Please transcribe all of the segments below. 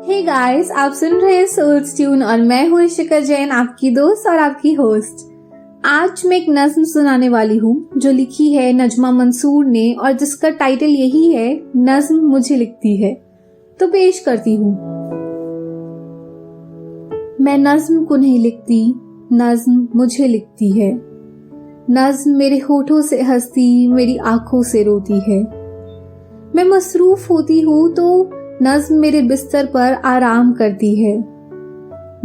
Hey guys, आप सुन रहे हैं सोल्स ट्यून और मैं हूँ इशिका जैन, आपकी दोस्त और आपकी होस्ट। आज मैं एक नज्म सुनाने वाली हूँ जो लिखी है नजमा मंसूर ने और जिसका टाइटल यही है, नज्म मुझे लिखती है। तो पेश करती हूँ। मैं नज्म को नहीं लिखती, नज्म मुझे लिखती है। नज्म मेरे होठों से हंसती, मेरी आंखों से रोती है। मैं मसरूफ होती हूँ तो नज्म मेरे बिस्तर पर आराम करती है।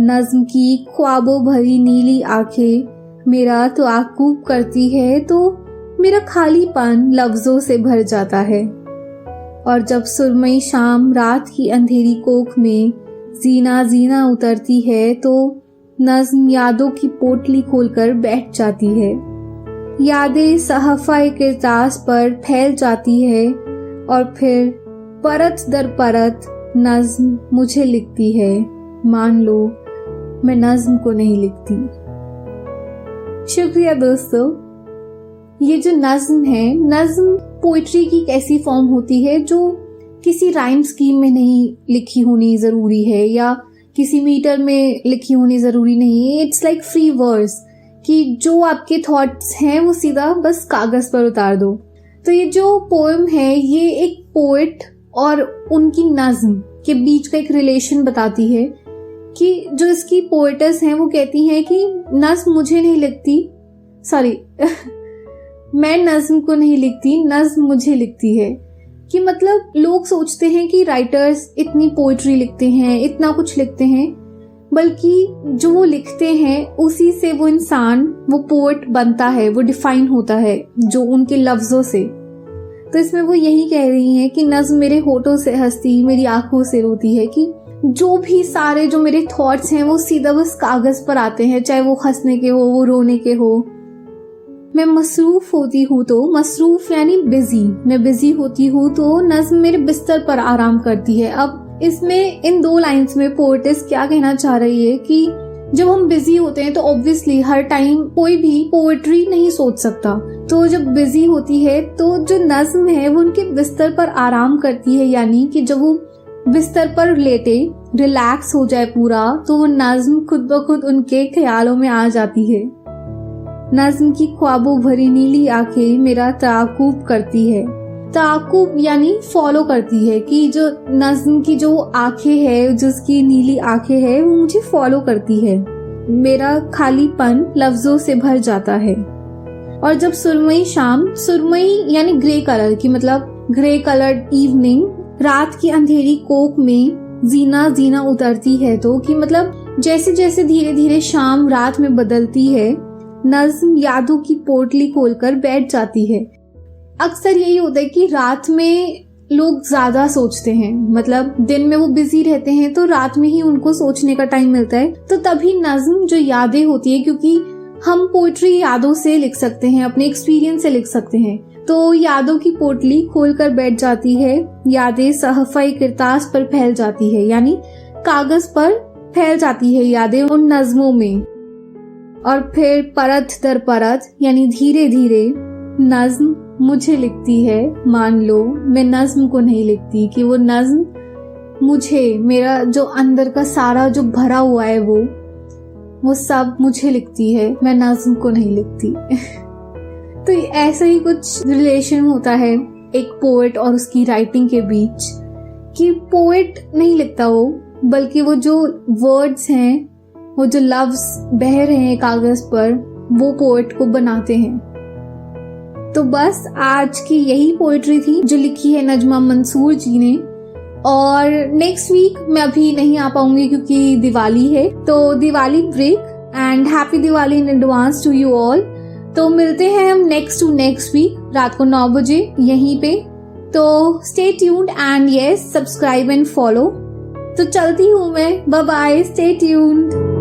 नज्म की ख्वाबों भरी नीली आंखें मेरा तआक्कुब करती है तो मेरा खालीपन लफ्जों से भर जाता है। और जब सुरमई शाम रात की अंधेरी कोख में जीना जीना उतरती है तो नज्म यादों की पोटली खोलकर बैठ जाती है। यादें सहफ़ा किरतास पर फैल जाती है और फिर परत दर परत नज्म मुझे लिखती है। मान लो मैं नज्म को नहीं लिखती। शुक्रिया दोस्तों। ये जो नज्म है, नज्म पोइट्री की एक ऐसी फॉर्म होती है जो किसी राइम स्कीम में नहीं लिखी होनी जरूरी है या किसी मीटर में लिखी होनी जरूरी नहीं है। इट्स लाइक फ्री वर्स कि जो आपके थॉट्स हैं वो सीधा बस कागज पर उतार दो। तो ये जो पोएम है ये एक पोएट और उनकी नज्म के बीच का एक रिलेशन बताती है कि जो इसकी पोएटस हैं वो कहती हैं कि नज्म मुझे नहीं लिखती, मैं नज्म को नहीं लिखती, नज्म मुझे लिखती है। कि मतलब लोग सोचते हैं कि राइटर्स इतनी पोएट्री लिखते हैं, इतना कुछ लिखते हैं, बल्कि जो वो लिखते हैं उसी से वो इंसान, वो पोएट बनता है, वो डिफाइन होता है जो उनके लफ्जों से। तो इसमें वो यही कह रही हैं कि नज्म मेरे होठों से हंसती, मेरी आंखों से रोती है। कि जो भी सारे जो मेरे थॉट्स हैं वो सीधा बस कागज पर आते हैं, चाहे वो हंसने के हो, वो रोने के हो। मैं मसरूफ होती हूँ तो, मसरूफ यानी बिजी, मैं बिजी होती हूँ तो नज्म मेरे बिस्तर पर आराम करती है। अब इसमें इन दो लाइंस में पोएटिस क्या कहना चाह रही है कि जब हम बिजी होते हैं तो ऑब्वियसली हर टाइम कोई भी पोएट्री नहीं सोच सकता। तो जब बिजी होती है तो जो नज्म है वो उनके बिस्तर पर आराम करती है, यानी कि जब वो बिस्तर पर लेटे रिलैक्स हो जाए पूरा तो वो नज्म खुद ब खुद उनके ख्यालों में आ जाती है। नज्म की ख्वाबों भरी नीली आंखें मेरा तआक्कुब करती है। तआक्कुब यानी फॉलो करती है कि जो नज्म की जो आंखें है, जिसकी नीली आंखें है, वो मुझे फॉलो करती है। मेरा खालीपन लफ्जों से भर जाता है। और जब सुरमई शाम, सुरमई यानी ग्रे कलर की, मतलब ग्रे कलर्ड इवनिंग, रात की अंधेरी कोख में जीना जीना उतरती है तो कि मतलब जैसे जैसे धीरे धीरे शाम रात में बदलती है, नज्म यादों की पोटली खोलकर बैठ जाती है। अक्सर यही होता है कि रात में लोग ज्यादा सोचते हैं, मतलब दिन में वो बिजी रहते हैं तो रात में ही उनको सोचने का टाइम मिलता है। तो तभी नज्म जो यादें होती है, क्योंकि हम पोएट्री यादों से लिख सकते हैं, अपने एक्सपीरियंस से लिख सकते हैं, तो यादों की पोटली खोलकर बैठ जाती है। यादें सहफ़ा किरतास पर फैल जाती है, यानी कागज पर फैल जाती है यादें उन नज्मों में। और फिर परत दर परत यानी धीरे धीरे नज्म मुझे लिखती है। मान लो मैं नज्म को नहीं लिखती, कि वो नज्म मुझे, मेरा जो अंदर का सारा जो भरा हुआ है वो सब मुझे लिखती है, मैं नज्म को नहीं लिखती। तो ऐसा ही कुछ रिलेशन होता है एक पोएट और उसकी राइटिंग के बीच, कि पोएट नहीं लिखता वो, बल्कि वो जो वर्ड्स हैं, वो जो लफ्ज बह रहे हैं कागज पर, वो पोएट को बनाते हैं। तो बस आज की यही पोएट्री थी जो लिखी है नजमा मंसूर जी ने। और नेक्स्ट वीक मैं अभी नहीं आ पाऊंगी क्योंकि दिवाली है, तो Diwali break and happy Diwali in advance to you all. तो मिलते हैं हम नेक्स्ट वीक रात को 9 बजे यहीं पे। तो stay tuned and yes, subscribe and follow. तो चलती हूँ मैं, बाय बाय, स्टे ट्यून्ड।